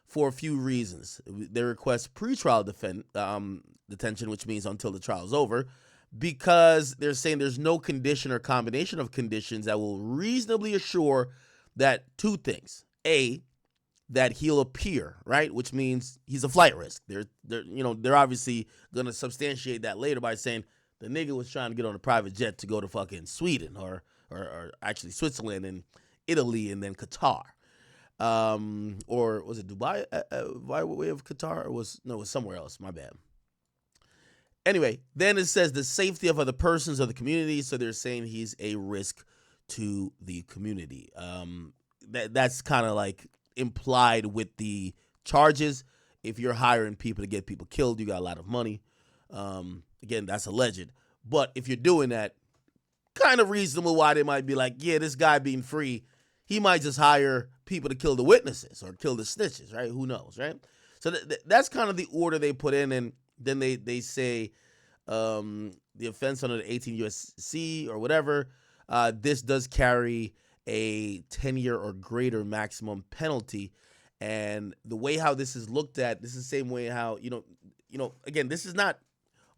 for a few reasons. They request pretrial detention, which means until the trial is over, because they're saying there's no condition or combination of conditions that will reasonably assure that two things. A, that he'll appear, right? Which means he's a flight risk. They're obviously gonna substantiate that later by saying the nigga was trying to get on a private jet to go to fucking Sweden or actually Switzerland and Italy and then Qatar. Or was it Dubai by way of Qatar? Or it was somewhere else. My bad. Anyway, then it says the safety of other persons or the community. So they're saying he's a risk to the community. That's kind of like implied with the charges. If you're hiring people to get people killed, you got a lot of money. Again, that's alleged. But if you're doing that, kind of reasonable why they might be like, yeah, this guy being free, he might just hire people to kill the witnesses or kill the snitches, right? Who knows, right? So that's kind of the order they put in, and then they say the offense under the 18 U.S.C. or whatever, this does carry a 10-year or greater maximum penalty. And the way how this is looked at, this is the same way how, again, this is not,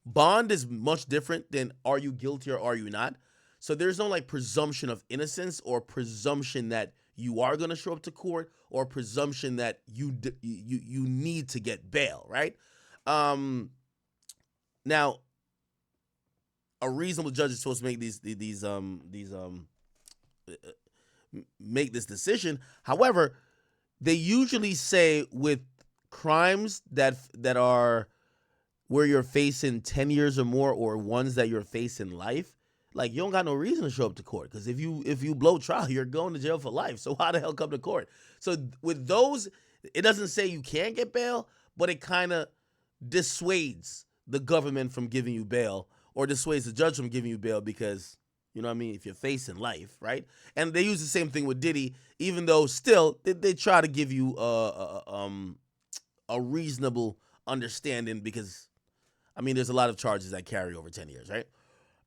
bond is much different than are you guilty or are you not. So there's no like presumption of innocence or presumption that you are going to show up to court or presumption that you need to get bail, right? Now, a reasonable judge is supposed to make make this decision. However, they usually say with crimes that are where you're facing 10 years or more, or ones that you're facing life, like you don't got no reason to show up to court, because if you blow trial, you're going to jail for life. So why the hell come to court? So with those, it doesn't say you can't get bail, but it kind of dissuades the government from giving you bail, or dissuades the judge from giving you bail, because you know what I mean, if you're facing life, right? And they use the same thing with Diddy, even though still they try to give you a reasonable understanding, because I mean there's a lot of charges that carry over 10 years, right?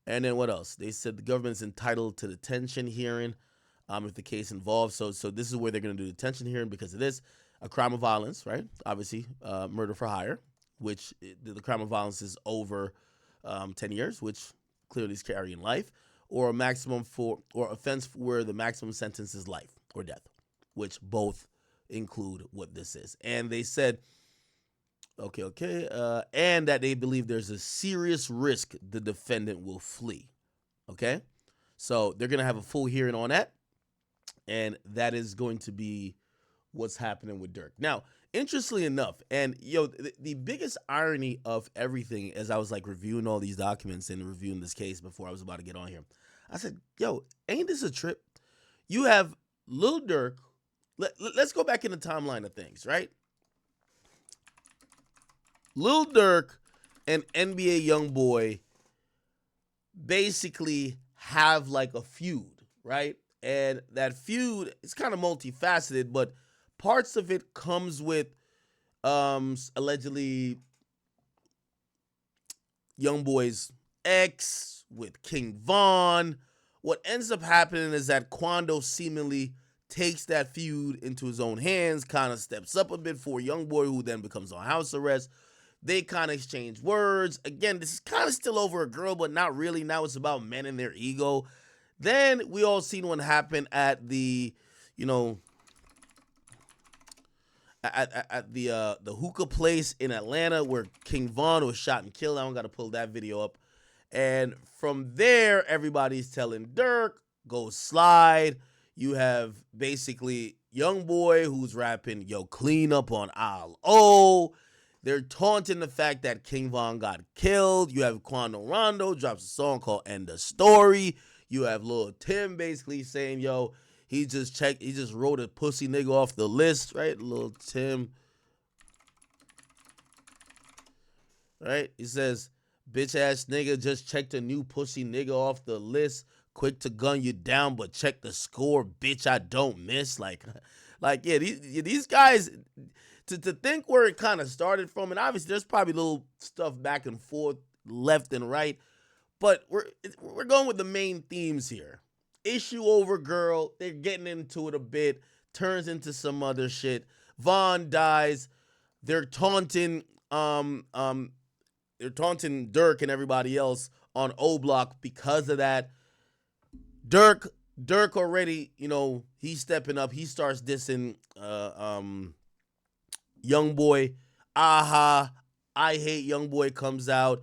And then what else? They said the government's entitled to detention hearing if the case involves. So this is where they're going to do detention hearing because of this. A crime of violence, right? Obviously, murder for hire, which the crime of violence is over 10 years, which clearly is carrying life, or offense where the maximum sentence is life or death, which both include what this is. And they said, and that they believe there's a serious risk the defendant will flee. Okay, so they're gonna have a full hearing on that, and that is going to be what's happening with Durk. Now, interestingly enough, and the biggest irony of everything, as I was like reviewing all these documents and reviewing this case before I was about to get on here, I said, ain't this a trip? You have Lil Durk. Let's go back in the timeline of things, right? Lil Durk and NBA Youngboy basically have like a feud, right? And that feud is kind of multifaceted, but parts of it comes with allegedly Youngboy's ex with King Von. What ends up happening is that Quando seemingly takes that feud into his own hands, kind of steps up a bit for Youngboy, who then becomes on house arrest. They kind of exchange words. Again, this is kind of still over a girl, but not really. Now it's about men and their ego. Then we all seen what happened at the, at the hookah place in Atlanta where King Von was shot and killed. I don't got to pull that video up. And from there, everybody's telling Durk, go slide. You have basically Youngboy who's rapping, yo, clean up on Al O. They're taunting the fact that King Von got killed. You have Quando Rondo drops a song called End of Story. You have Lil Tim basically saying, yo, he just wrote a pussy nigga off the list, right? Lil Tim. Right? He says, bitch ass nigga just checked a new pussy nigga off the list. Quick to gun you down, but check the score, bitch, I don't miss. Like yeah, these guys, to think where it kind of started from, and obviously there's probably little stuff back and forth, left and right, but we're going with the main themes here. Issue over girl, they're getting into it a bit, turns into some other shit, Von dies. They're taunting Durk and everybody else on O Block because of that. Durk already, he's stepping up. He starts dissing Youngboy. Aha, I hate Youngboy comes out.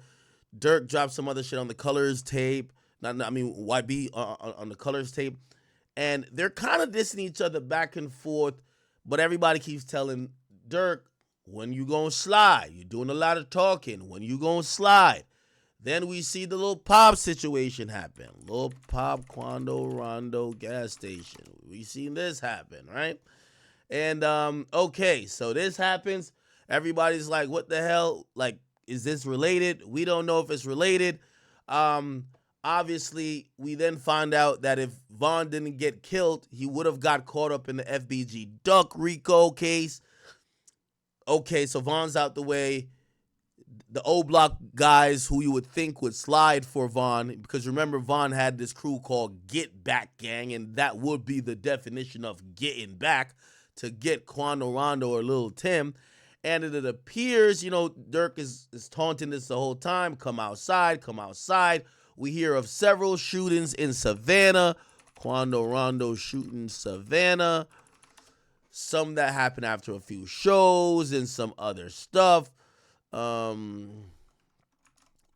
Durk drops some other shit on the Colors tape. YB on the Colors tape. And they're kind of dissing each other back and forth, but everybody keeps telling Durk, when you gonna slide? You're doing a lot of talking. When you gonna slide? Then we see the Lil Pop situation happen. Lil Pop, Quando, Rondo, gas station. We seen this happen, right? And, okay, so this happens. Everybody's like, what the hell? Like, is this related? We don't know if it's related. Obviously, we then find out that if Von didn't get killed, he would have got caught up in the FBG Duck Rico case. Okay, so Von's out the way. The O Block guys who you would think would slide for Von, because remember, Von had this crew called Get Back Gang, and that would be the definition of getting back, to get Quando Rondo or Lil Tim. And it appears, Durk is taunting this the whole time. Come outside, come outside. We hear of several shootings in Savannah. Quando Rondo shooting Savannah. Some that happened after a few shows and some other stuff. There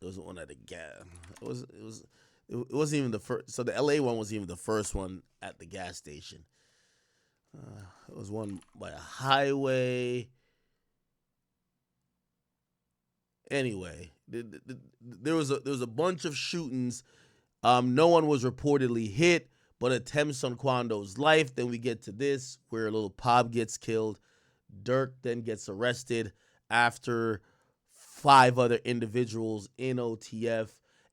was one at the gas. It wasn't even the first. So the LA one wasn't even the first one at the gas station. It was one by a highway. Anyway, there was a bunch of shootings. No one was reportedly hit, but attempts on Quando's life. Then we get to this, where Lil Pop gets killed. Durk then gets arrested after 5 other individuals in OTF.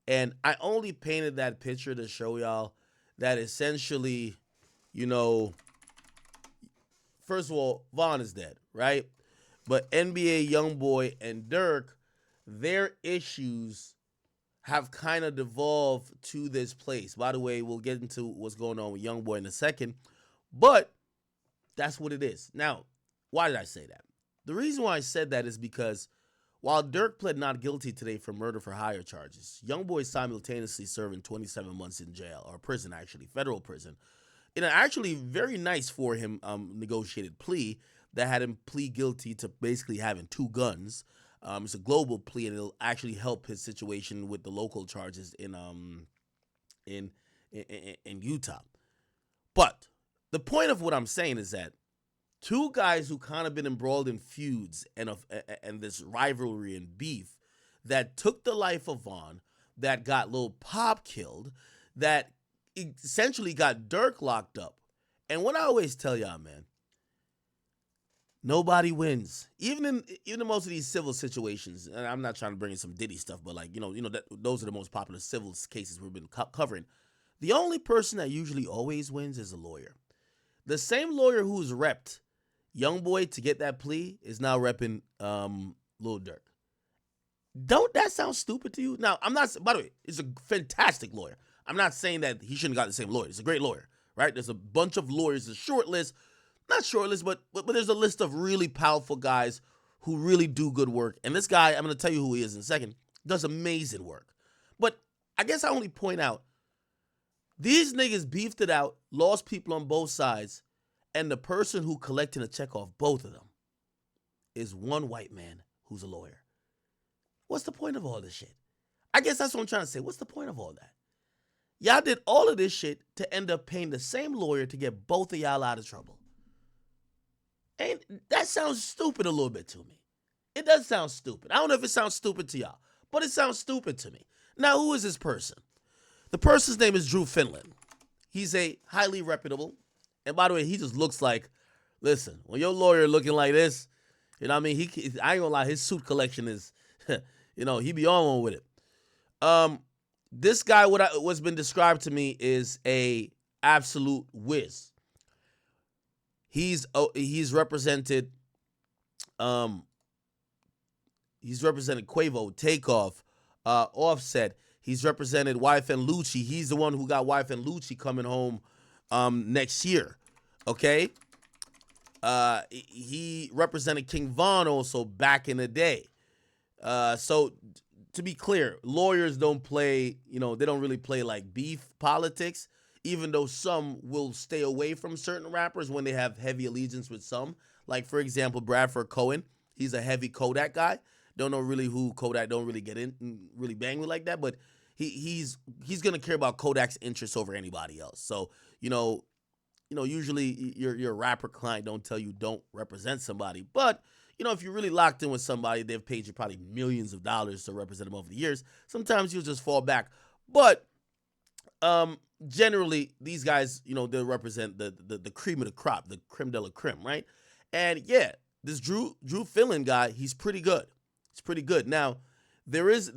And I only painted that picture to show y'all that essentially, first of all, Von is dead, right? But NBA Youngboy and Durk, their issues have kind of devolved to this place. By the way, we'll get into what's going on with Youngboy in a second, but that's what it is. Now, why did I say that? The reason why I said that is because while Durk pled not guilty today for murder for hire charges, Youngboy is simultaneously serving 27 months in jail, or prison actually, federal prison, in an actually very nice for him negotiated plea that had him plead guilty to basically having 2 guns. It's a global plea, and it'll actually help his situation with the local charges in Utah. But the point of what I'm saying is that 2 guys who kind of been embroiled in feuds and this rivalry and beef that took the life of Von, that got Lil Pop killed, that essentially got Durk locked up. And what I always tell y'all, man, nobody wins. Even in most of these civil situations, and I'm not trying to bring in some Diddy stuff, but that those are the most popular civil cases we've been covering. The only person that usually always wins is a lawyer. The same lawyer who's repped Youngboy to get that plea is now repping Lil Durk. Don't that sound stupid to you? Now, I'm not, by the way, he's a fantastic lawyer. I'm not saying that he shouldn't have got the same lawyer. He's a great lawyer, right? There's a bunch of lawyers, a short list, not short list, but there's a list of really powerful guys who really do good work. And this guy, I'm going to tell you who he is in a second, does amazing work. But I guess I only point out, these niggas beefed it out, lost people on both sides, and the person who collecting a check off both of them is one white man who's a lawyer. What's the point of all this shit? I guess that's what I'm trying to say. What's the point of all that? Y'all did all of this shit to end up paying the same lawyer to get both of y'all out of trouble. And that sounds stupid a little bit to me. It does sound stupid. I don't know if it sounds stupid to y'all, but it sounds stupid to me. Now, who is this person? The person's name is Drew Finland. He's a highly reputable, and by the way, he just looks like, listen, when your lawyer looking like this, you know what I mean? I ain't gonna lie, his suit collection is, he be on one with it. This guy, what's been described to me is a absolute whiz. He's represented Quavo, Takeoff, Offset. He's represented Wife and Lucci. He's the one who got Wife and Lucci coming home next year. Okay? He represented King Von also back in the day. So to be clear, lawyers don't play, they don't really play like beef politics, even though some will stay away from certain rappers when they have heavy allegiance with some. Like, for example, Bradford Cohen, he's a heavy Kodak guy. Don't know really who Kodak don't really get in and really bang with like that, but he's gonna care about Kodak's interests over anybody else. So, usually your rapper client don't tell you don't represent somebody, but if you're really locked in with somebody, they've paid you probably millions of dollars to represent them over the years. Sometimes you'll just fall back, but generally these guys, they represent the cream of the crop, the creme de la creme, right? And yeah, this Drew Finland guy, he's pretty good. It's pretty good. Now, there is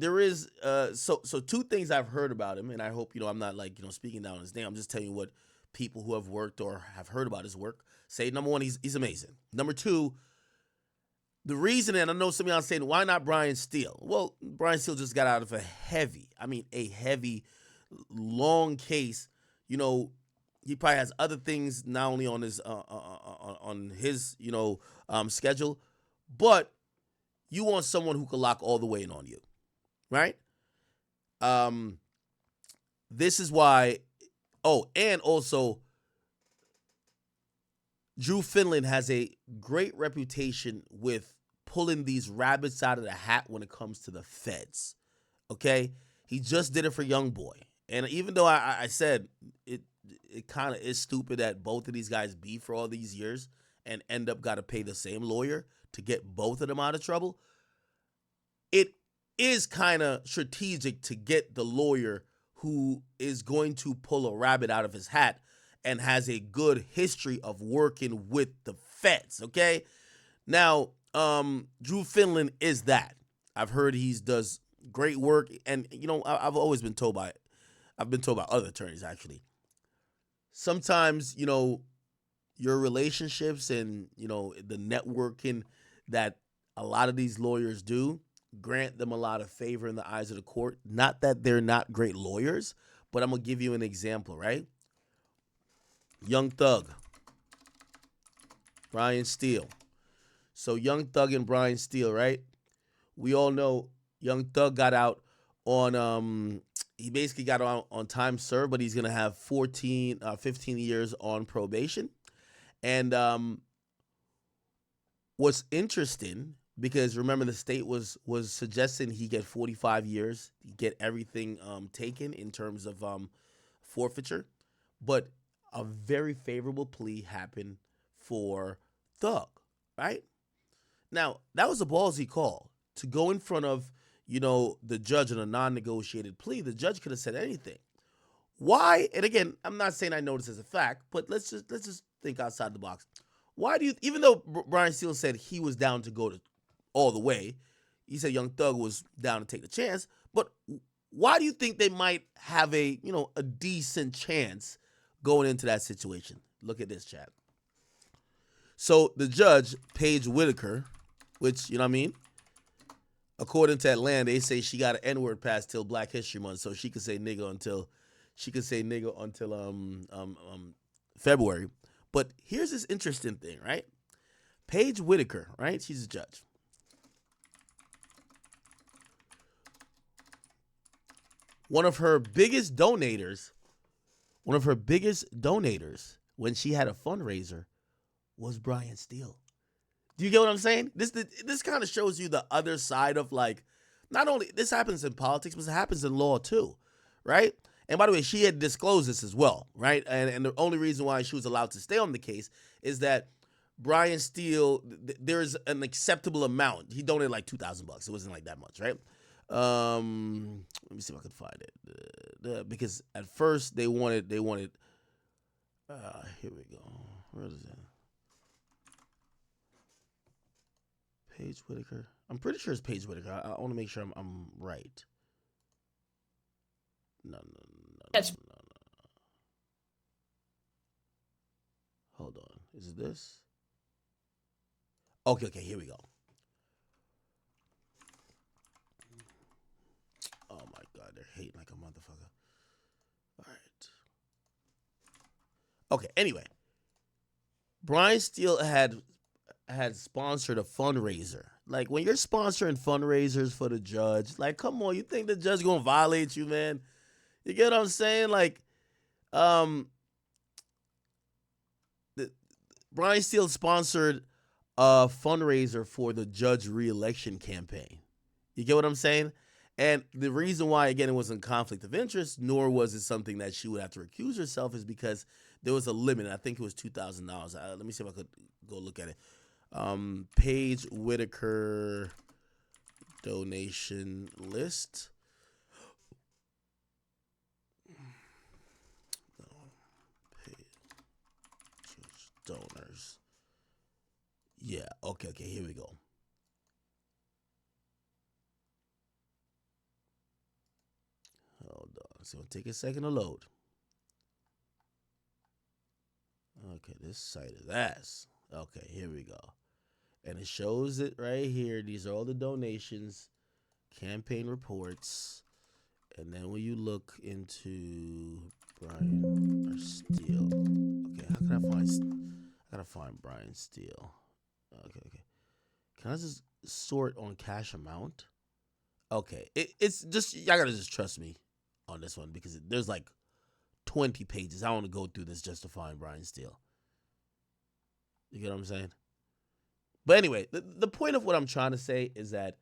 so two things I've heard about him, and I hope I'm not like speaking down his name. I'm just telling you what people who have worked or have heard about his work say. Number one, he's amazing. Number two, the reason, and I know some of y'all saying, why not Brian Steele? Well, Brian Steele just got out of a heavy, long case. He probably has other things not only on his schedule, but you want someone who can lock all the way in on you, right? This is why. Oh, and also, Drew Finland has a great reputation with pulling these rabbits out of the hat when it comes to the feds. Okay? He just did it for Youngboy. And even though I said it kind of is stupid that both of these guys beef for all these years and end up got to pay the same lawyer to get both of them out of trouble, it is kind of strategic to get the lawyer who is going to pull a rabbit out of his hat and has a good history of working with the feds, okay? Now, Drew Finland is that. I've heard he does great work, and I've always been told by other attorneys actually. Sometimes, your relationships and, the networking that a lot of these lawyers do grant them a lot of favor in the eyes of the court. Not that they're not great lawyers, but I'm going to give you an example, right? Young Thug, Brian Steele. So Young Thug and Brian Steele, right? We all know Young Thug got out on he basically got out on time served, but he's going to have 15 years on probation. And what's interesting, because remember the state was suggesting he get 45 years, he get everything taken in terms of forfeiture, but a very favorable plea happened for Thug, right? Now, that was a ballsy call to go in front of, the judge on a non-negotiated plea. The judge could have said anything. Why? And again, I'm not saying I know this as a fact, but let's just think outside the box. Why do you, even though Brian Steele said he was down to go to all the way, he said Young Thug was down to take the chance, but why do you think they might have a decent chance going into that situation? Look at this, chat. So the judge, Paige Whitaker, which, according to Atlanta, they say she got an N-word pass till Black History Month, so she could say nigga until February. But here's this interesting thing, right? Paige Whitaker, right? She's a judge. One of her biggest donators when she had a fundraiser was Brian Steele. Do you get what I'm saying? This kind of shows you the other side of, like, not only this happens in politics, but it happens in law too, right? And by the way, she had disclosed this as well, right? And the only reason why she was allowed to stay on the case is that Brian Steele, there's an acceptable amount. He donated like $2,000. It wasn't like that much, right? Let me see if I can find it. Because at first they wanted. Here we go. Where is it? Paige Whitaker. I'm pretty sure it's Paige Whitaker. I want to make sure I'm right. No. Hold on. Is it this? Okay, here we go. Oh my God, they're hating like a motherfucker. All right. Okay, anyway. Brian Steele had sponsored a fundraiser. Like when you're sponsoring fundraisers for the judge, like come on, you think the judge gonna violate you, man? You get what I'm saying? Like, um, the, Brian Steele sponsored a fundraiser for the judge reelection campaign. You get what I'm saying? And the reason why, again, it wasn't conflict of interest, nor was it something that she would have to recuse herself, is because there was a limit. I think it was $2,000. Let me see if I could go look at it. Paige Whitaker donation list. Donors. Yeah, okay, here we go. Hold on. It's going to take a second to load. Okay, this site is ass. Okay, here we go. And it shows it right here. These are all the donations, campaign reports. And then when you look into Brian Steele. Okay, how can I find... I gotta find Brian Steele. Okay. Can I just sort on cash amount? Okay, it's just... Y'all gotta just trust me on this one because there's like 20 pages. I want to go through this just to find Brian Steele. You get what I'm saying? But anyway, the point of what I'm trying to say is that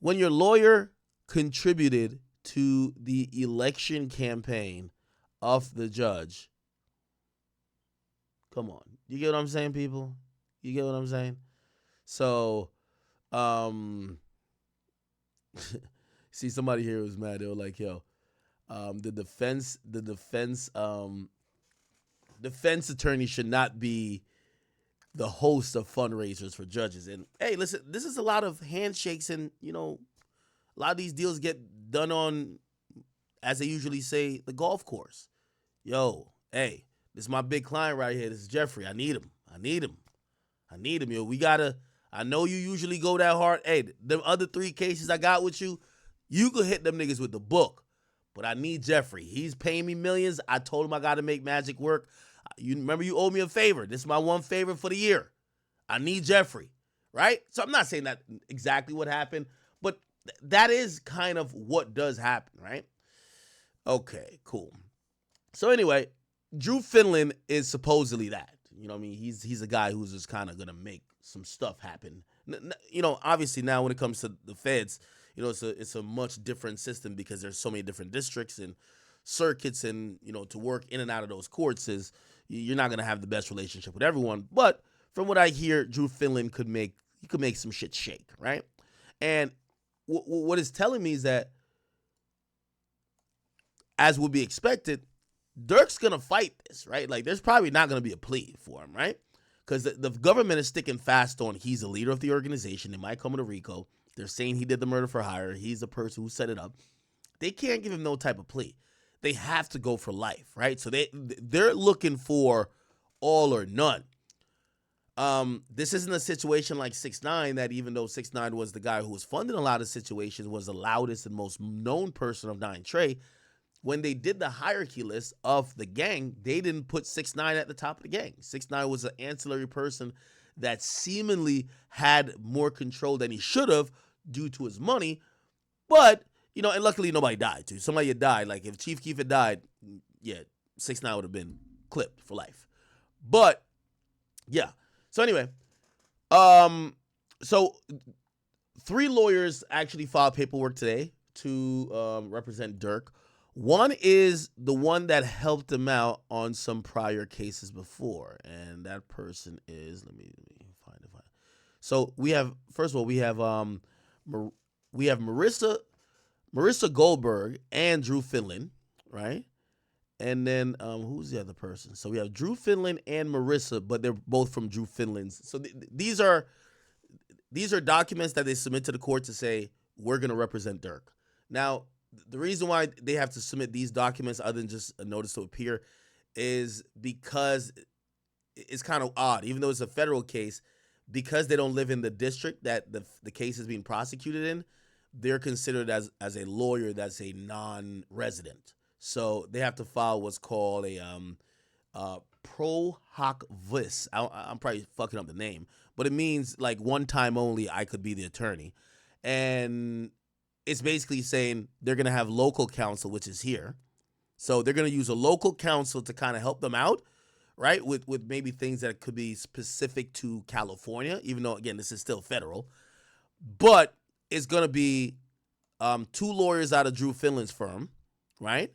when your lawyer contributed to the election campaign of the judge, come on. You get what I'm saying, people? You get what I'm saying? So, see, somebody here was mad. They were like, yo, the defense attorney should not be the host of fundraisers for judges. And hey, listen, this is a lot of handshakes, and a lot of these deals get done on, as they usually say, the golf course. Yo, hey, this is my big client right here. This is Jeffrey. I need him. Yo, I know you usually go that hard. Hey, the other 3 cases I got with you, you could hit them niggas with the book. But I need Jeffrey. He's paying me millions. I told him I got to make magic work. You remember you owe me a favor. This is my one favor for the year. I need Jeffrey, right? So I'm not saying that exactly what happened, but that is kind of what does happen, right? Okay, cool. So anyway, Drew Finland is supposedly that. You know what I mean? He's a guy who's just kind of going to make some stuff happen. Obviously now when it comes to the feds, it's a much different system because there's so many different districts and circuits, and to work in and out of those courts you're not going to have the best relationship with everyone. But from what I hear, Drew Finland could make some shit shake, right? And what it's telling me is that, as would be expected, Durk's going to fight this, right? Like, there's probably not going to be a plea for him, right? Because the government is sticking fast on he's the leader of the organization. They might come to RICO. They're saying he did the murder for hire. He's the person who set it up. They can't give him no type of plea. They have to go for life, right? So they're looking for all or none. This isn't a situation like 6ix9ine, that even though 6ix9ine was the guy who was funding a lot of situations, was the loudest and most known person of 9 Trey, when they did the hierarchy list of the gang, they didn't put 6ix9ine at the top of the gang. 6ix9ine was an ancillary person that seemingly had more control than he should have due to his money. But, and luckily nobody died too. Somebody had died. Like if Chief Keef had died, yeah, 6ix9ine would have been clipped for life. But yeah. So anyway, so 3 lawyers actually filed paperwork today to represent Durk. One is the one that helped him out on some prior cases before, and that person is, let me find it. So we have, first of all, we have Marissa Goldberg and Drew Finland, right? And then who's the other person? So we have Drew Finland and Marissa, but they're both from Drew Finland's. So these are documents that they submit to the court to say, we're going to represent Durk. Now, the reason why they have to submit these documents, other than just a notice to appear, is because it's kind of odd. Even though it's a federal case, because they don't live in the district that the case is being prosecuted in, they're considered as a lawyer that's a non-resident. So they have to file what's called Pro hoc vis. I'm probably fucking up the name, but it means like one time only I could be the attorney. And it's basically saying they're going to have local counsel, which is here. So they're going to use a local counsel to kind of help them out, right? With maybe things that could be specific to California, even though, again, this is still federal. But it's going to be two lawyers out of Drew Finland's firm, right?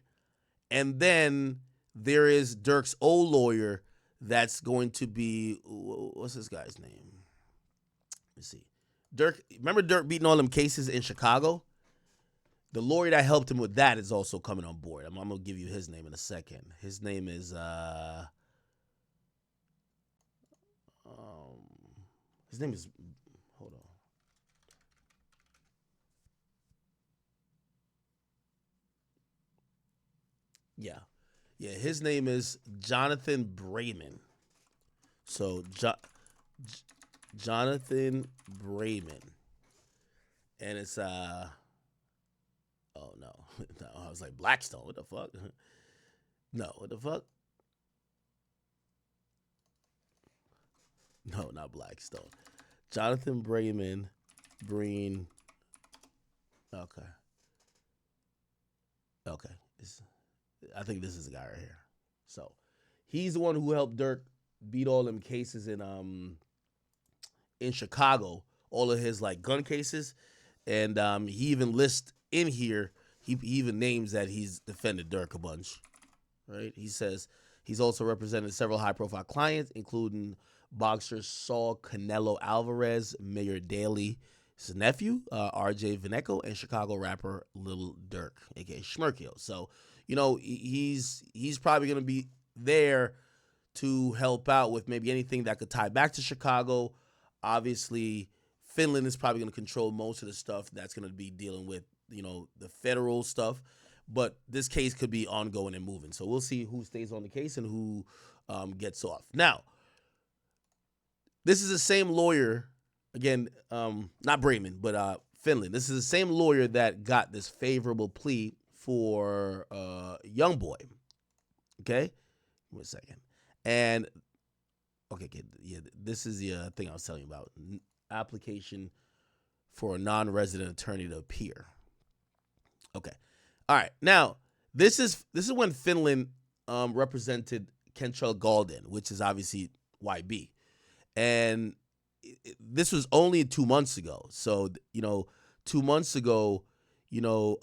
And then there is Durk's old lawyer that's going to be, what's this guy's name? Let's see. Durk, remember Durk beating all them cases in Chicago? The lawyer that helped him with that is also coming on board. I'm going to give you his name in a second. His name is, hold on. Yeah. Yeah, his name is Jonathan Brayman. So, Jonathan Brayman. And it's, oh no. No, I was like, Blackstone. What the fuck? No, what the fuck? No, not Blackstone. Jonathan Brayman. Breen. Okay. Okay. I think this is the guy right here. So he's the one who helped Durk beat all them cases in Chicago, all of his like gun cases, and he even lists in here. He even names that he's defended Durk a bunch, right? He says he's also represented several high-profile clients, including boxer Saul Canelo Alvarez, Mayor Daley, his nephew, RJ Veneco, and Chicago rapper Lil Durk, aka Schmirkio. So, you know, he's probably going to be there to help out with maybe anything that could tie back to Chicago. Obviously, Finland is probably going to control most of the stuff that's going to be dealing with, you know, the federal stuff. But this case could be ongoing and moving. So we'll see who stays on the case and who gets off. Now, this is the same lawyer, again, not Brayman, but Finland. This is the same lawyer that got this favorable plea for Youngboy. Okay? Wait a second. And, okay, yeah, this is the thing I was telling you about. Application for a non-resident attorney to appear. Okay. All right. Now, this is when Finland represented Kentrell Galden, which is obviously YB. And this was only 2 months ago. So, you know, 2 months ago, you know,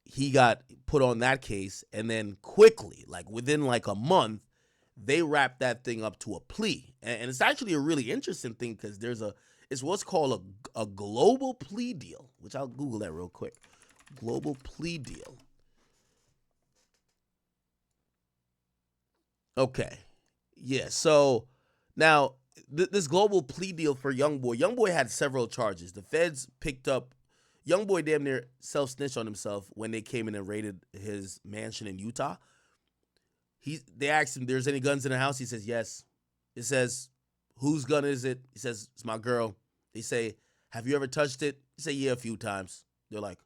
he got put on that case, and then quickly, like within like a month, they wrapped that thing up to a plea. And it's actually a really interesting thing because it's what's called a global plea deal, which I'll Google that real quick. Global plea deal. Okay. Yeah, so now this global plea deal for Youngboy had several charges. The feds picked up Youngboy damn near self-snitched on himself when they came in and raided his mansion in Utah. They asked him, "There's any guns in the house?" He says, "Yes." It says, "Whose gun is it?" He says, "It's my girl." They say, "Have you ever touched it?" He say, "Yeah, a few times." They're like,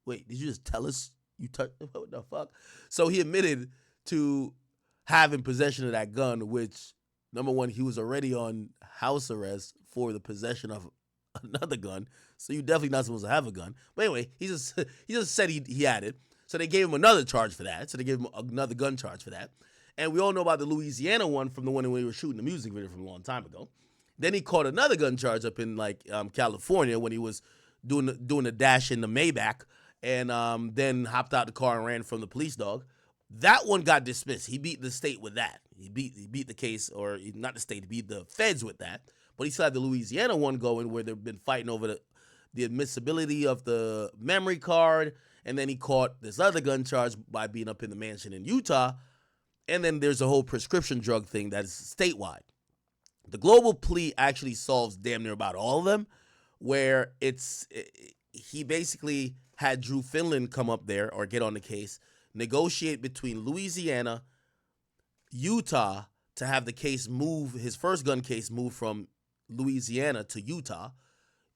"Wait, did you just tell us you touched it? What the fuck?" So he admitted to having possession of that gun, which, number one, he was already on house arrest for the possession of another gun. So you're definitely not supposed to have a gun. But anyway, he just said he had it. So they gave him another charge for that. So they gave him another gun charge for that. And we all know about the Louisiana one from the one when he was shooting the music video from a long time ago. Then he caught another gun charge up in like California when he was doing a dash in the Maybach, and then hopped out the car and ran from the police dog. That one got dismissed. He beat the state with that. He beat the case, or not the state, he beat the feds with that. But he still had the Louisiana one going where they've been fighting over the admissibility of the memory card. And then he caught this other gun charge by being up in the mansion in Utah. And then there's a whole prescription drug thing that is statewide. The global plea actually solves damn near about all of them, where he basically had Drew Finland come up there or get on the case, negotiate between Louisiana, Utah to have the case move, his first gun case move from Louisiana to Utah.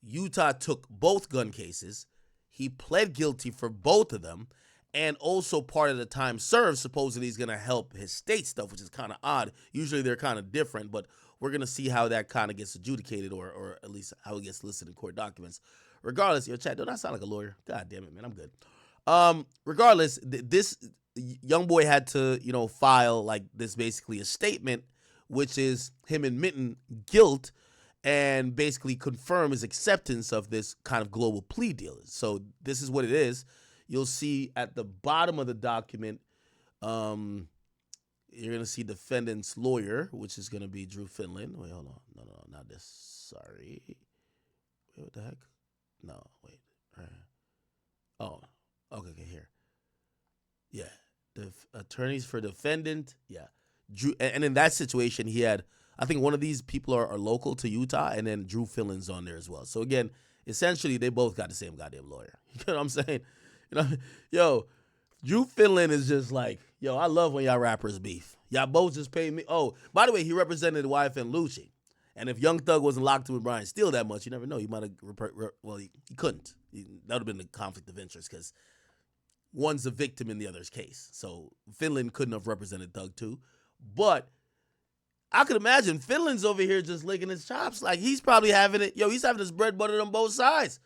Utah took both gun cases. He pled guilty for both of them. And also part of the time served supposedly is going to help his state stuff, which is kind of odd. Usually they're kind of different, but we're going to see how that kind of gets adjudicated, or at least how it gets listed in court documents. Regardless, yo, Chad, don't I sound like a lawyer? God damn it, man, I'm good. Regardless, this Youngboy had to, file like this basically a statement, which is him admitting guilt and basically confirm his acceptance of this kind of global plea deal. So this is what it is. You'll see at the bottom of the document, you're going to see defendant's lawyer, which is going to be Drew Finland. Wait, hold on. No, not this. Sorry. Wait, what the heck? No, wait. All right. Oh, okay, here. Yeah. The attorneys for defendant. Yeah. Drew, and in that situation, he had, I think one of these people are local to Utah, and then Drew Finland's on there as well. So again, essentially, they both got the same goddamn lawyer. You know what I'm saying? Yo, Drew Finland is just like, yo, I love when y'all rappers beef. Y'all both just pay me. Oh, by the way, he represented YFN Lucci. And if Young Thug wasn't locked in with Brian Steele that much, you never know. He might have, he couldn't. That would have been a conflict of interest because one's a victim in the other's case. So Finland couldn't have represented Thug too. But I could imagine Finland's over here just licking his chops. Like he's probably having it. Yo, he's having his bread buttered on both sides.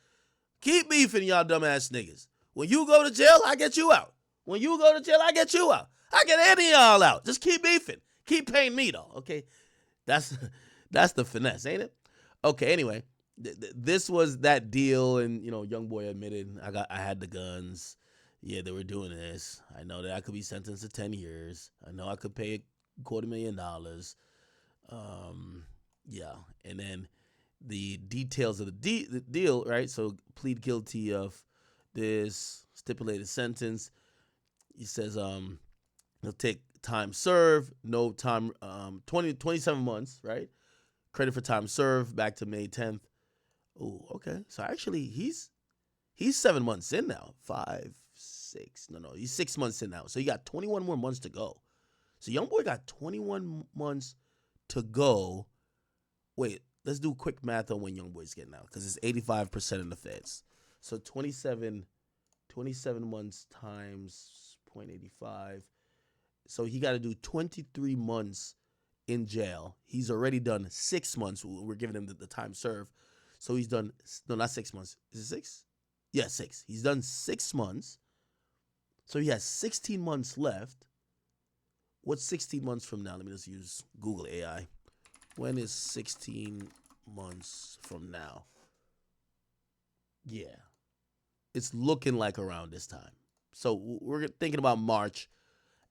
Keep beefing, y'all dumbass niggas. When you go to jail, I get you out. When you go to jail, I get you out. I get any of y'all out. Just keep beefing. Keep paying me, though, okay? That's the finesse, ain't it? Okay, anyway, this was that deal, and, Youngboy admitted, I had the guns. Yeah, they were doing this. I know that I could be sentenced to 10 years. I know I could pay $250,000. Yeah, and then the details of the deal, right? So plead guilty of this stipulated sentence. He says he'll take time served, no time, 27 months, right? Credit for time served back to May 10th. Oh, okay. So actually he's 7 months in now. 5, 6. No, he's 6 months in now. So he got 21 more months to go. So Youngboy got 21 months to go. Wait, let's do quick math on when Youngboy's getting out, because it's 85% in the feds. So 27 months times 0.85. So he got to do 23 months in jail. He's already done 6 months. We're giving him the time served. So he's done, no, not 6 months. Is it 6? Yeah, 6. He's done 6 months. So he has 16 months left. What's 16 months from now? Let me just use Google AI. When is 16 months from now? Yeah. It's looking like around this time. So we're thinking about March.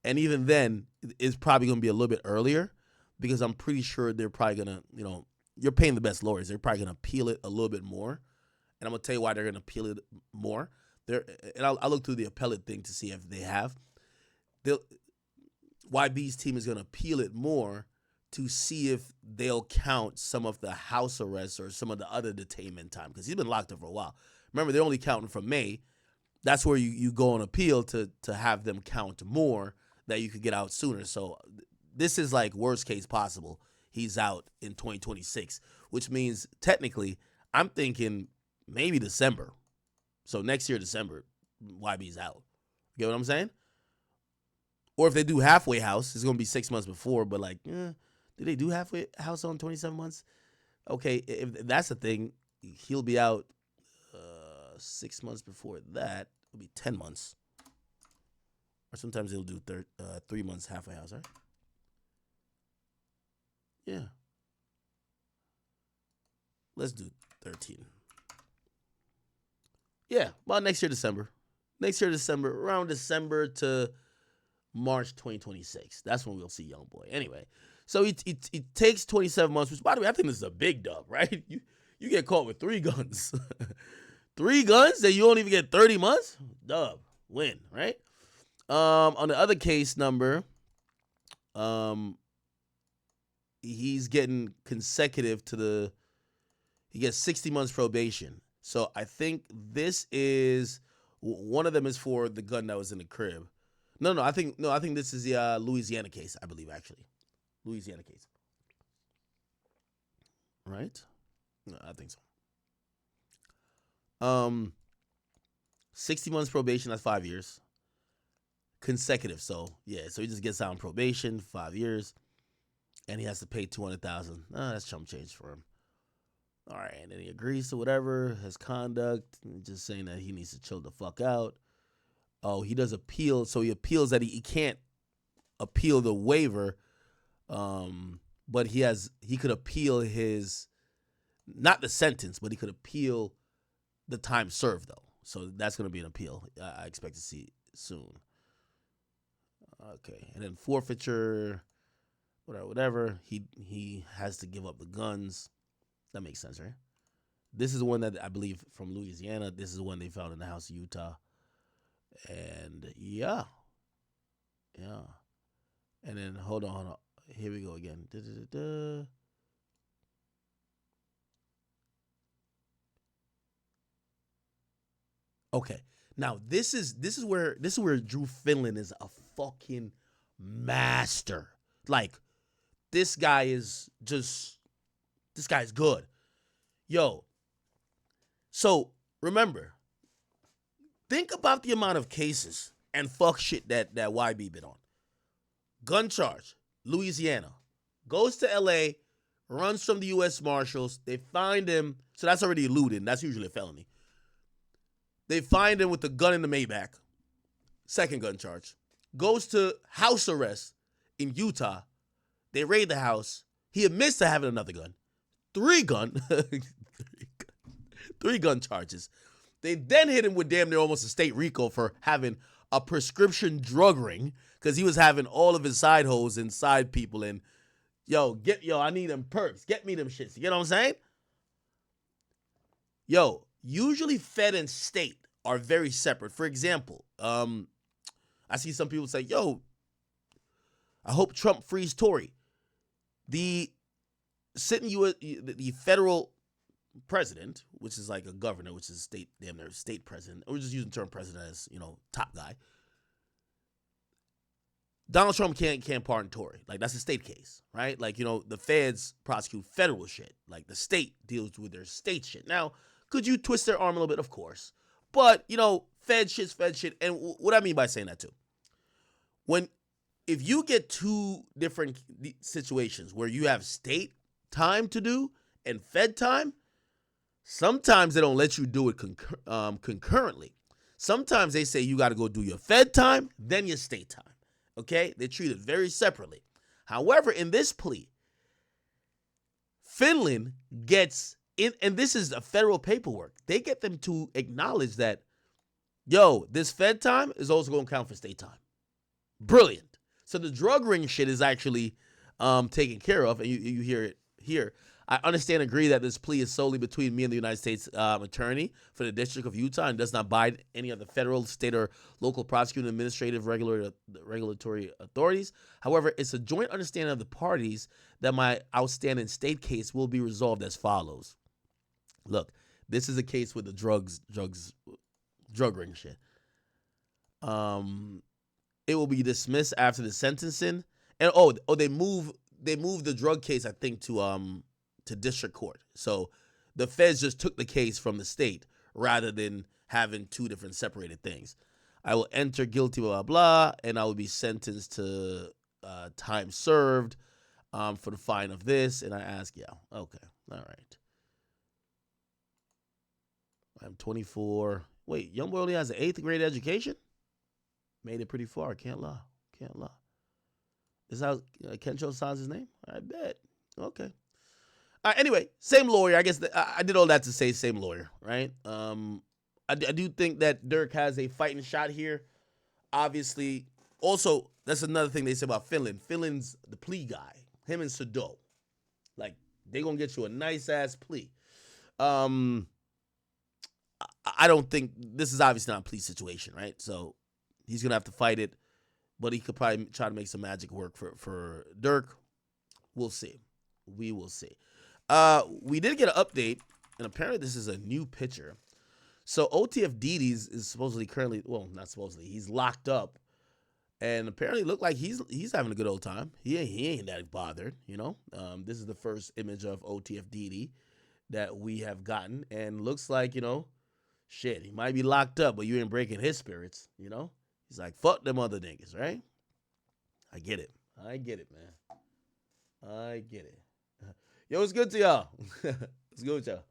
And even then, it's probably going to be a little bit earlier, because I'm pretty sure they're probably going to, you're paying the best lawyers. They're probably going to appeal it a little bit more. And I'm going to tell you why they're going to appeal it more. And I'll look through the appellate thing to see if they have. YB's team is going to appeal it more to see if they'll count some of the house arrests or some of the other detainment time, because he's been locked up for a while. Remember, they're only counting from May. That's where you go on appeal to have them count more, that you could get out sooner. So this is like worst case possible. He's out in 2026, which means technically I'm thinking maybe December. So next year, December, YB's out. You get what I'm saying? Or if they do halfway house, it's going to be 6 months before, but like, do they do halfway house on 27 months? Okay, if that's the thing, he'll be out 6 months before that. It'll be 10 months. Or sometimes they'll do 3 months halfway house, right? Yeah. Let's do 13. Yeah, about next year, December. Around December to March 2026. That's when we'll see Youngboy. Anyway, so it takes 27 months, which, by the way, I think this is a big dub, right? You get caught with 3 guns. 3 guns that you don't even get 30 months? Dub. Win, right? On the other case number, he's getting consecutive to he gets 60 months probation. So I think this is, one of them is for the gun that was in the crib. No, I think this is the Louisiana case, I believe, actually. Louisiana case. Right? No, I think so. 60 months probation, that's 5 years. consecutive. So yeah, so he just gets out on probation, 5 years, and he has to pay 200,000. That's chump change for him. All right, and then he agrees to whatever his conduct, just saying that he needs to chill the fuck out. Oh, he does appeal, so he appeals that he can't appeal the waiver, but he could appeal his, not the sentence, but he could appeal the time served though. So that's gonna be an appeal. I expect to see soon. Okay, and then forfeiture, whatever. He has to give up the guns. That makes sense, right? This is one that I believe from Louisiana. This is one they found in the house of Utah. And yeah. And then hold on. Here we go again. Okay. Now this is where Drew Finland is a fucking master. Like, this guy is good. Yo. So remember, think about the amount of cases and fuck shit that YB been on. Gun charge, Louisiana. Goes to LA, runs from the U.S. Marshals. They find him. So that's already eluding. That's usually a felony. They find him with the gun in the Maybach. Second gun charge. Goes to house arrest in Utah. They raid the house. He admits to having another gun. Three gun charges. They then hit him with damn near almost a state RICO for having a prescription drug ring, because he was having all of his side hoes and side people and I need them perks. Get me them shits. You get what I'm saying? Yo, usually Fed and state are very separate. For example, I see some people say, yo, I hope Trump frees Tory. The federal president, which is like a governor, which is state president. We're just using the term president as, top guy. Donald Trump can't pardon Tory. Like, that's a state case, right? Like, the feds prosecute federal shit. Like, the state deals with their state shit. Now, could you twist their arm a little bit? Of course. But, fed shit. And what I mean by saying that too, if you get two different situations where you have state time to do and fed time, sometimes they don't let you do it concurrently. Sometimes they say you got to go do your fed time, then your state time. Okay? They treat it very separately. However, in this plea, Finland gets in, and this is a federal paperwork. They get them to acknowledge that, this fed time is also going to count for state time. Brilliant. So the drug ring shit is actually taken care of, and you hear it here. I understand and agree that this plea is solely between me and the United States attorney for the District of Utah and does not bind any of the federal, state, or local prosecuting, administrative, regulatory authorities. However, it's a joint understanding of the parties that my outstanding state case will be resolved as follows. Look, this is a case with the drug ring shit. It will be dismissed after the sentencing, and they move the drug case, I think, to district court. So the feds just took the case from the state rather than having two different separated things. I will enter guilty, blah, blah, blah, and I will be sentenced to time served for the fine of this. And I ask, okay, all right. I'm 24. Wait, Youngboy only has an 8th grade education? Made it pretty far. Can't lie. Is how Ken Cho-san's his name? I bet. Okay. Anyway, same lawyer. I guess I did all that to say same lawyer, right? I do think that Durk has a fighting shot here. Obviously, also, that's another thing they say about Finland. Finland's the plea guy. Him and Sado. Like, they going to get you a nice-ass plea. I don't think, this is obviously not a plea situation, right? So, he's going to have to fight it, but he could probably try to make some magic work for Durk. We'll see. We will see. We did get an update, and apparently this is a new picture. So OTF Didi's is supposedly currently, well, not supposedly, he's locked up, and apparently look like he's having a good old time. He ain't that bothered, This is the first image of OTF Didi that we have gotten, and looks like, shit, he might be locked up, but you ain't breaking his spirits, He He's like, fuck them other niggas, right? I get it. I get it, man. I get it. Yo, it's good to y'all. It's good with y'all.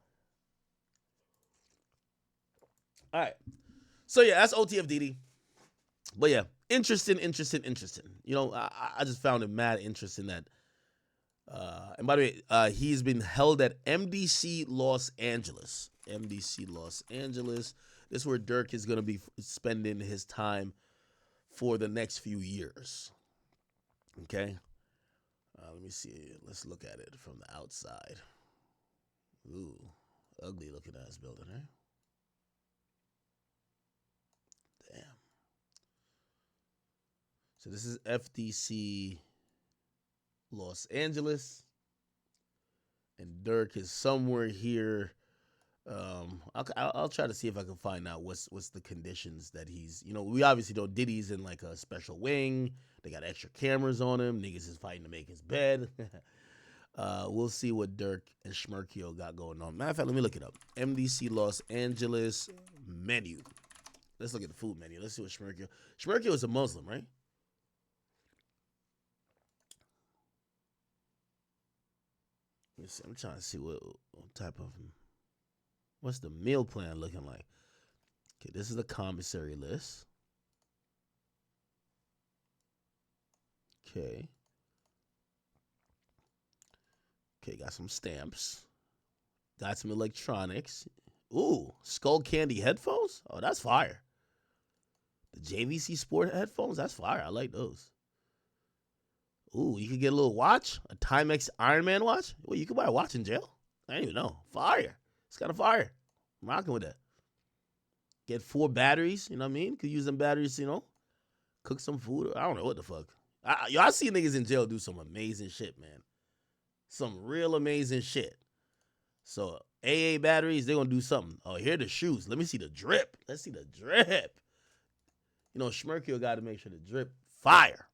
All right. So yeah, that's OTFDD. But yeah, interesting. You know, I just found it mad interesting that. And by the way, he's been held at MDC Los Angeles. MDC Los Angeles. This is where Durk is gonna be spending his time for the next few years. Okay. Let me see. Let's look at it from the outside. Ooh, ugly looking ass building, eh? Damn. So this is FDC Los Angeles, and Durk is somewhere here. I'll try to see if I can find out what's the conditions that he's. You know, we obviously know Diddy's in like a special wing. They got extra cameras on him. Niggas is fighting to make his bed. We'll see what Durk and Schmerkio got going on. Matter of fact, let me look it up. MDC Los Angeles menu. Let's look at the food menu. Let's see what Schmerkio. Schmerkio is a Muslim, right? Let me see. I'm trying to see what type of. What's the meal plan looking like? Okay, this is the commissary list. Okay. Okay, got some stamps. Got some electronics. Ooh, Skull Candy headphones? Oh, that's fire. The JVC Sport headphones? That's fire. I like those. Ooh, you could get a little watch? A Timex Iron Man watch? Well, you could buy a watch in jail? I didn't even know. Fire. It's kind of fire. I'm rocking with that. Get 4 batteries, you know what I mean? Could use them batteries, you know? Cook some food. I don't know what the fuck. I see niggas in jail do some amazing shit, man. Some real amazing shit. So AA batteries, they're gonna do something. Oh, here are the shoes. Let me see the drip. Let's see the drip. You know, Schmerkio got to make sure the drip fire.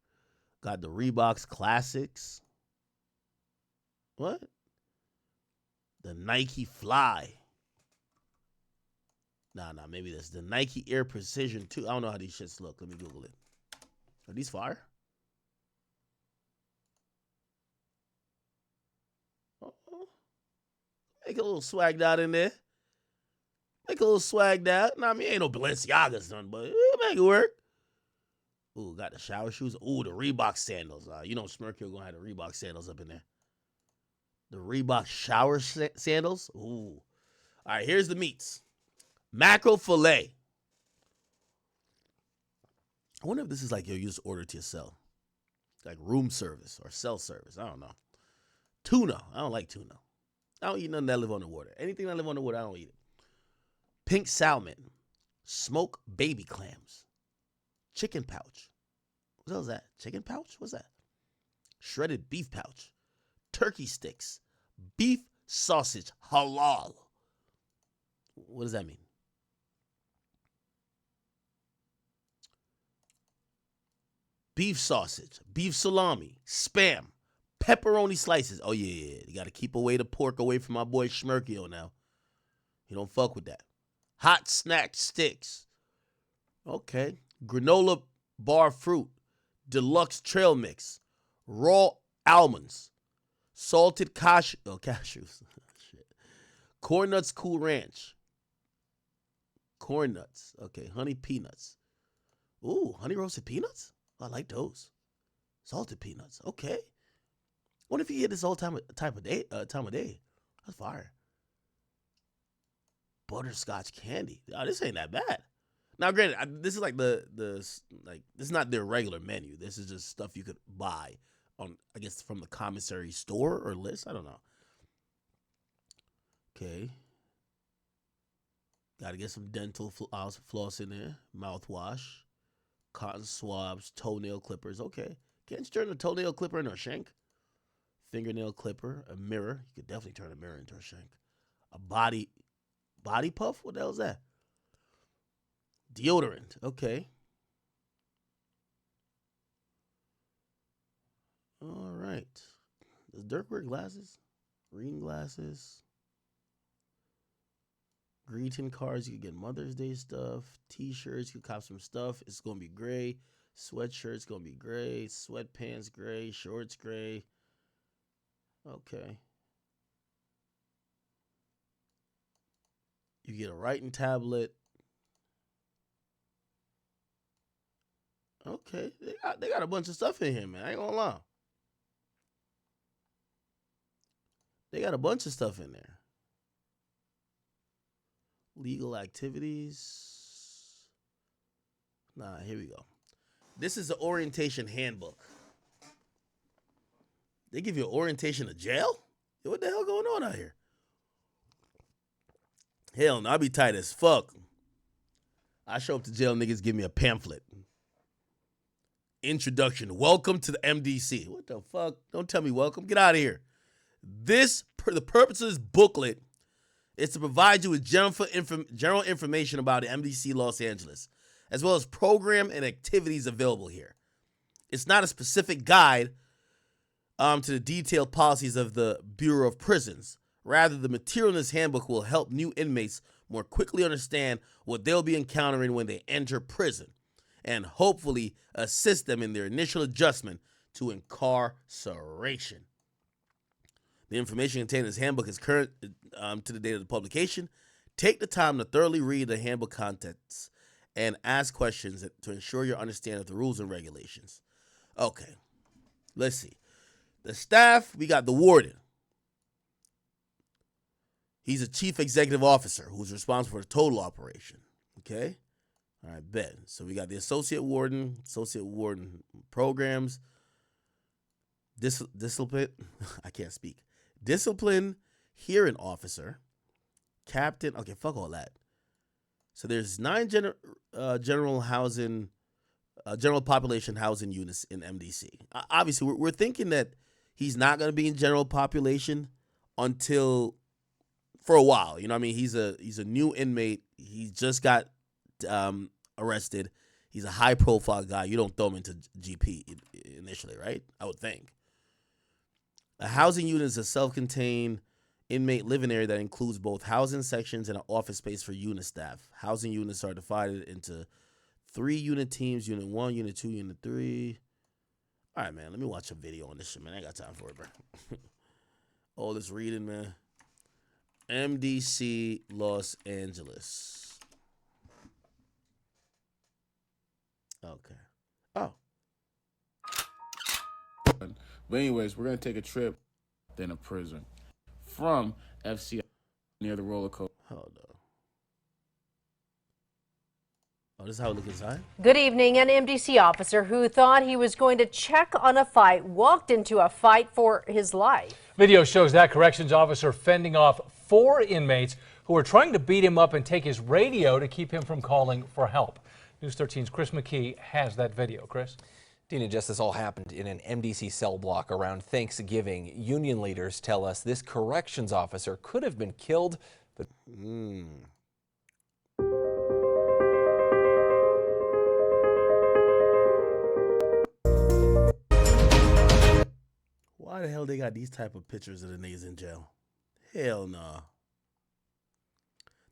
Got the Reeboks Classics. What? The Nike Fly. Nah, maybe that's the Nike Air Precision 2. I don't know how these shits look. Let me Google it. Are these fire? Uh-oh. Make a little swagged out in there. Make a little swagged out. Nah, I mean, ain't no Balenciagas done, but make it work. Ooh, got the shower shoes. Ooh, the Reebok sandals. You know Schmerkio gonna have the Reebok sandals up in there. The Reebok shower sandals. Ooh. All right, here's the meats. Mackerel fillet. I wonder if this is like you just order to yourself. Like room service or cell service. I don't know. Tuna. I don't like tuna. I don't eat nothing that live on the water. Anything that live on the water, I don't eat it. Pink salmon. Smoked baby clams. Chicken pouch. What the hell is that? Chicken pouch? What's that? Shredded beef pouch. Turkey sticks. Beef sausage. Halal. What does that mean? Beef sausage. Beef salami. Spam. Pepperoni slices. Oh, yeah. You got to keep away the pork away from my boy Schmerkio now. You don't fuck with that. Hot snack sticks. Okay. Granola bar fruit. Deluxe trail mix. Raw almonds. Salted cashews. Shit. Corn nuts Cool Ranch. Corn nuts. Okay. Honey peanuts. Ooh, honey roasted peanuts? I like those. Salted peanuts. Okay. What if you get this all time of day? That's fire. Butterscotch candy. Oh, this ain't that bad. Now, granted, this is like this is not their regular menu. This is just stuff you could buy on, I guess, from the commissary store or list. I don't know. Okay. Got to get some dental floss in there. Mouthwash. Cotton swabs. Toenail clippers. Okay. Can't you turn a toenail clipper into a shank? Fingernail clipper. A mirror. You could definitely turn a mirror into a shank. A body puff? What the hell is that? Deodorant. Okay. All right. Does Durk wear glasses? Reading glasses. Greeting cards. You can get Mother's Day stuff. T-shirts. You can cop some stuff. It's going to be gray. Sweatshirts going to be gray. Sweatpants gray. Shorts gray. Okay. You get a writing tablet. Okay. They got a bunch of stuff in here, man. I ain't going to lie. They got a bunch of stuff in there. Legal activities. Nah, here we go. This is the orientation handbook. They give you an orientation of jail? What the hell going on out here? Hell no, I be tight as fuck. I show up to jail, niggas give me a pamphlet. Introduction. Welcome to the MDC. What the fuck? Don't tell me welcome. Get out of here. The purpose of this booklet is to provide you with general information about the MDC Los Angeles, as well as program and activities available here. It's not a specific guide to the detailed policies of the Bureau of Prisons. Rather, the material in this handbook will help new inmates more quickly understand what they'll be encountering when they enter prison, and hopefully assist them in their initial adjustment to incarceration. The information contained in this handbook is current to the date of the publication. Take the time to thoroughly read the handbook contents and ask questions to ensure your understanding of the rules and regulations. Okay, let's see. The staff, we got the warden. He's a chief executive officer who's responsible for the total operation. Okay? All right, bet. So we got the associate warden programs, discipline, I can't speak. Discipline hearing officer, captain. Okay, fuck all that. So there's 9 general population housing units in MDC. Obviously, we're thinking that he's not going to be in general population until for a while. You know what I mean? He's a new inmate. He just got arrested. He's a high profile guy. You don't throw him into GP initially, right? I would think. A housing unit is a self-contained inmate living area that includes both housing sections and an office space for unit staff. Housing units are divided into 3 unit teams: Unit 1, Unit 2, Unit 3. All right, man, let me watch a video on this shit, man. I ain't got time for it, bro. All this reading, man. MDC Los Angeles. Okay. Oh. But anyways, we're going to take a trip in a prison from FCI near the roller coaster. Hold on. Oh, this is how it looks inside? Good evening. An MDC officer who thought he was going to check on a fight walked into a fight for his life. Video shows that corrections officer fending off 4 inmates who were trying to beat him up and take his radio to keep him from calling for help. News 13's Chris McKee has that video. Chris? Dina, just this all happened in an MDC cell block around Thanksgiving. Union leaders tell us this corrections officer could have been killed, but Why the hell they got these type of pictures of the niggas in jail? Hell nah.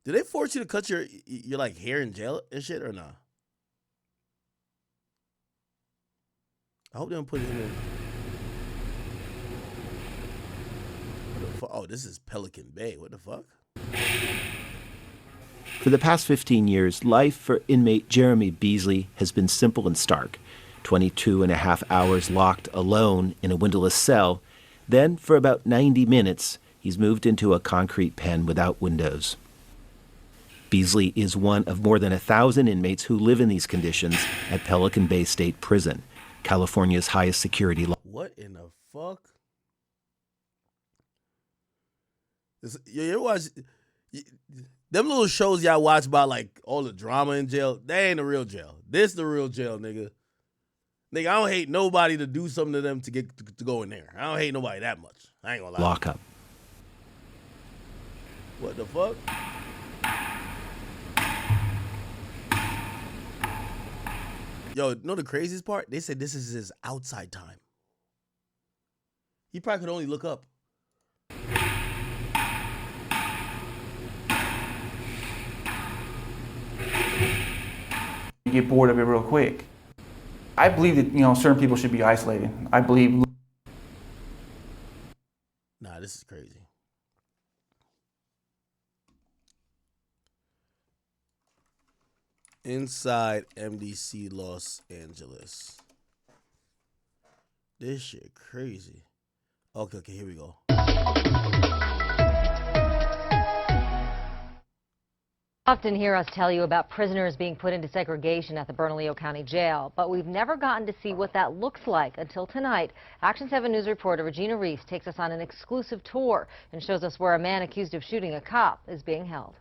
Do they force you to cut your like hair in jail and shit or nah? I hope they don't put it in. Oh, this is Pelican Bay. What the fuck? For the past 15 years, life for inmate Jeremy Beasley has been simple and stark. 22 and a half hours locked alone in a windowless cell. Then, for about 90 minutes, he's moved into a concrete pen without windows. Beasley is one of more than 1,000 inmates who live in these conditions at Pelican Bay State Prison, California's highest security law. What in the fuck? You ever watch them little shows y'all watch about like all the drama in jail? They ain't the real jail. This the real jail, nigga. Nigga, I don't hate nobody to do something to them to get to go in there. I don't hate nobody that much. I ain't gonna lie. Lockup. What the fuck? Yo, know the craziest part? They said this is his outside time. He probably could only look up. You get bored of it real quick. I believe that, you know, certain people should be isolated. I believe. Nah, this is crazy. Inside MDC Los Angeles. This shit crazy. Okay, here we go. Often hear us tell you about prisoners being put into segregation at the Bernalillo County Jail, but we've never gotten to see what that looks like until tonight. Action 7 News reporter Regina Reese takes us on an exclusive tour and shows us where a man accused of shooting a cop is being held.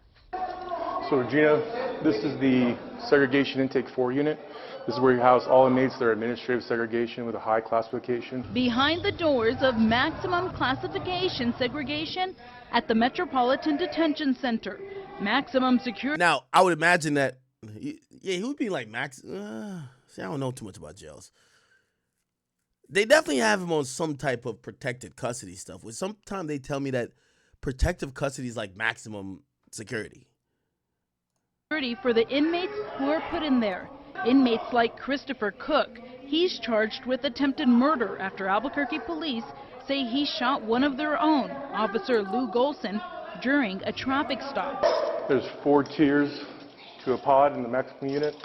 So Regina, this is the Segregation Intake 4 unit. This is where you house all inmates that are administrative segregation with a high classification. Behind the doors of maximum classification segregation at the Metropolitan Detention Center. Maximum security. Now, I would imagine that, yeah, he would be like max. See, I don't know too much about jails. They definitely have him on some type of protected custody stuff. Which sometimes they tell me that protective custody is like maximum security. For the inmates who are put in there. Inmates like Christopher Cook. He's charged with attempted murder after Albuquerque police say he shot one of their own, Officer Lou Golson, during a traffic stop. There's 4 tiers to a pod in the maximum unit,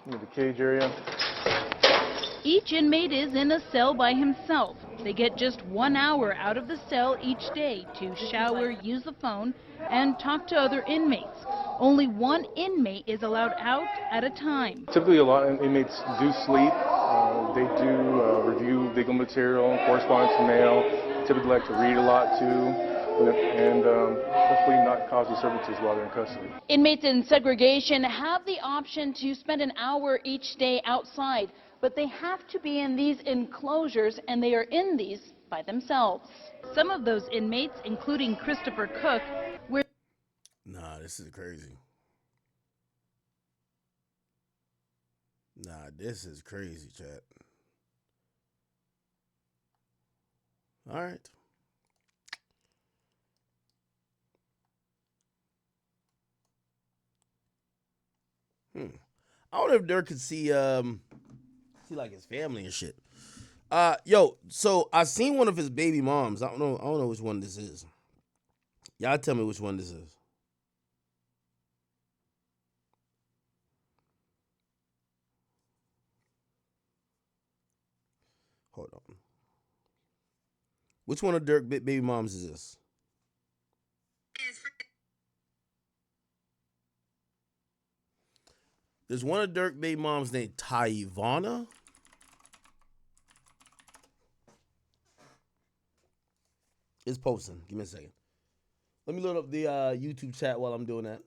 in the cage area. Each inmate is in a cell by himself. They get just 1 hour out of the cell each day to shower, use the phone, and talk to other inmates. Only one inmate is allowed out at a time. Typically, a lot of inmates do sleep. They do review legal material, correspondence, mail. Typically like to read a lot too. And hopefully not cause disturbances while they're in custody. Inmates in segregation have the option to spend an hour each day outside, but they have to be in these enclosures, and they are in these by themselves. Some of those inmates, including Christopher Cook, were... Nah, this is crazy. Nah, this is crazy, chat. All right. I wonder if Durk could see like his family and shit. Yo, so I seen one of his baby moms. I don't know which one this is. Y'all tell me which one this is. Hold on. Which one of Durk baby moms is this? There's one of Durk baby moms named Tyvana. It's posting. Give me a second. Let me load up the YouTube chat while I'm doing that.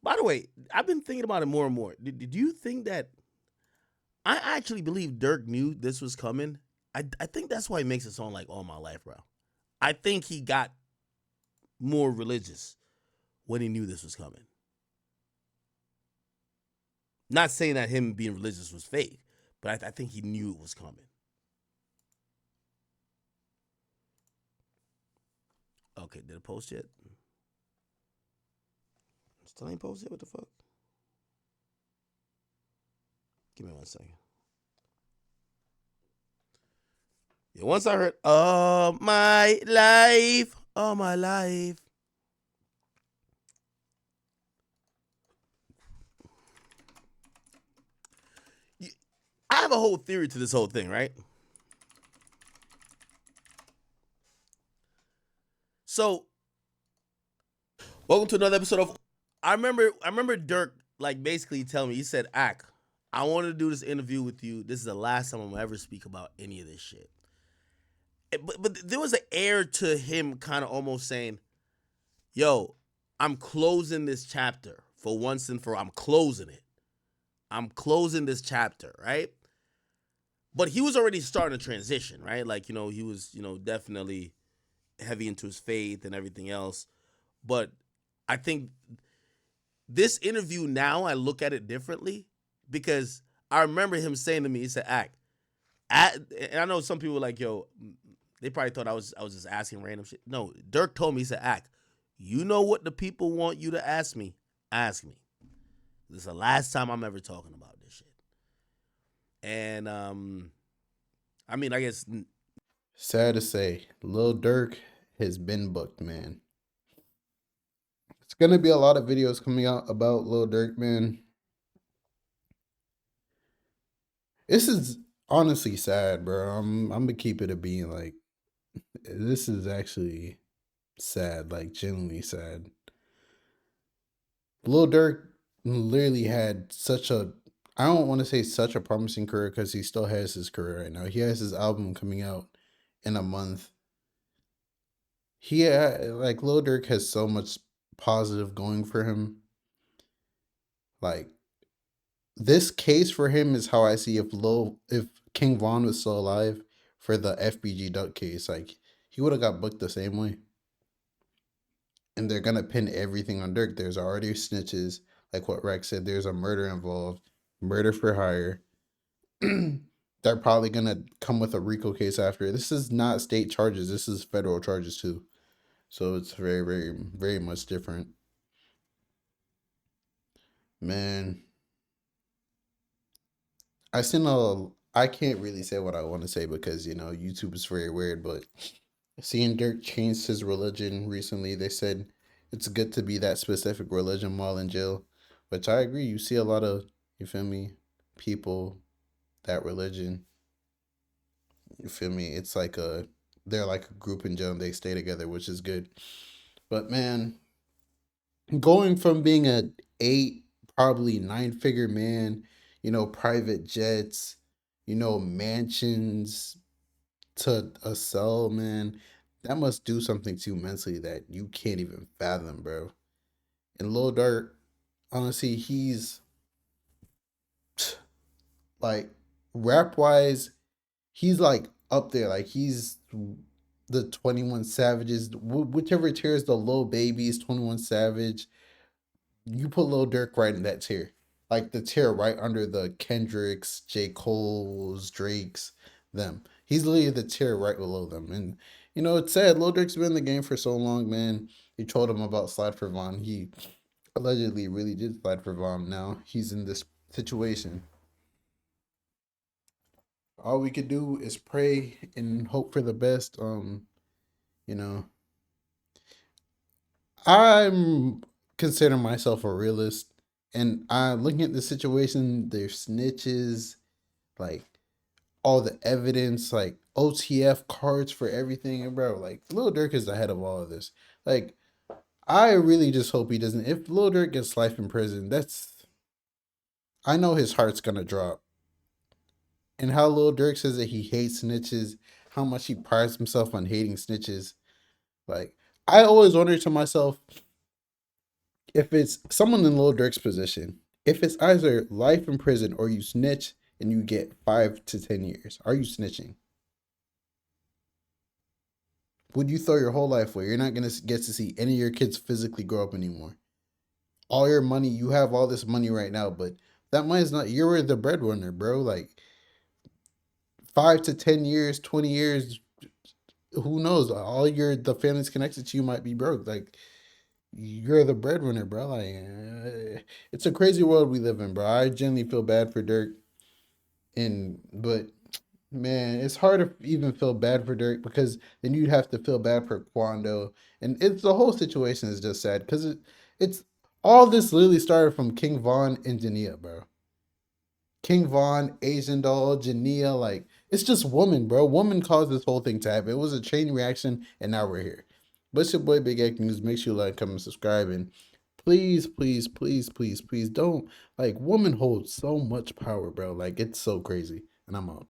By the way, I've been thinking about it more and more. Did you think that I actually believe Durk knew this was coming? I think that's why he makes a song like All My Life, bro. I think he got more religious when he knew this was coming. Not saying that him being religious was fake, but I think he knew it was coming. Okay, did it post yet? Still ain't posted yet? What the fuck? Give me 1 second. Yeah, once I heard all my life, I have a whole theory to this whole thing, right? So, welcome to another episode of. I remember Durk like basically telling me, he said, "Ak, I wanted to do this interview with you. This is the last time I'm gonna ever speak about any of this shit." But there was an air to him kind of almost saying, yo, I'm closing this chapter for once and for all. I'm closing it. I'm closing this chapter, right? But he was already starting to transition, right? Like, he was, definitely heavy into his faith and everything else. But I think this interview now, I look at it differently because I remember him saying to me, he said, and I know some people were like, yo, They probably thought I was just asking random shit. No, Durk told me, he said, "Act, you know what the people want you to ask me? Ask me. This is the last time I'm ever talking about this shit." And I mean, I guess Sad to say, Lil Durk has been booked, man. It's gonna be a lot of videos coming out about Lil Durk, man. This is honestly sad, bro. I'm gonna keep it a being. Like, this is actually sad, like genuinely sad. Lil Durk literally had such a, I don't want to say such a promising career because he still has his career right now. He has his album coming out in a month. Like Lil Durk has so much positive going for him. Like, this case for him is how I see if King Von was still alive for the FBG Duck case. Like, he would have got booked the same way. And they're gonna pin everything on Durk. There's already snitches, like what Rex said. There's a murder involved, murder for hire. They're probably gonna come with a RICO case after. This is not state charges. This is federal charges too. So it's very, very, very much different. Man, I can't really say what I want to say because, YouTube is very weird, but seeing Dirk changed his religion recently, they said it's good to be that specific religion while in jail, which I agree. You see a lot of, you feel me, people, that religion, you feel me? It's like they're like a group in jail and they stay together, which is good. But man, going from being a 8, probably 9-figure man, private jets, mansions, to a cell, man, that must do something to you mentally that you can't even fathom, bro. And Lil Durk, honestly, he's like, rap wise, he's like up there. Like, he's the 21 Savages, whichever tier is the Lil Babies, 21 Savage. You put Lil Durk right in that tier. Like, the tier right under the Kendricks, J. Cole's, Drake's, them. He's literally the tier right below them. And, it's sad. Lil Durk's been in the game for so long, man. You told him about Slide for Von. He allegedly really did slide for Von. Now he's in this situation. All we could do is pray and hope for the best. I'm considering myself a realist, and I'm looking at the situation. There's snitches, like all the evidence, like OTF cards for everything, and bro, like Lil Durk is the head of all of this. Like, I really just hope he doesn't. If Lil Durk gets life in prison, I know his heart's gonna drop. And how Lil Durk says that he hates snitches, how much he prides himself on hating snitches. Like, I always wonder to myself, if it's someone in Lil Durk's position, if it's either life in prison or you snitch and you get 5 to 10 years, are you snitching? Would you throw your whole life away? You're not going to get to see any of your kids physically grow up anymore. All your money, you have all this money right now, but that money is not, you're the breadwinner, bro. Like, 5 to 10 years, 20 years, who knows? The family's connected to you might be broke. Like, you're the breadwinner, bro. Like, it's a crazy world we live in, bro. I genuinely feel bad for Durk. But man, it's hard to even feel bad for Durk because then you'd have to feel bad for Quando. And the whole situation is just sad because it's all this literally started from King Von and Jania, bro. King Von, Asian Doll, Jania, like, it's just woman, bro. Woman caused this whole thing to happen. It was a chain reaction, and now we're here. But it's your boy Big Egg News. Make sure you like, comment, subscribe, and please, please, please, please, please don't, like, woman holds so much power, bro. Like, it's so crazy. And I'm out.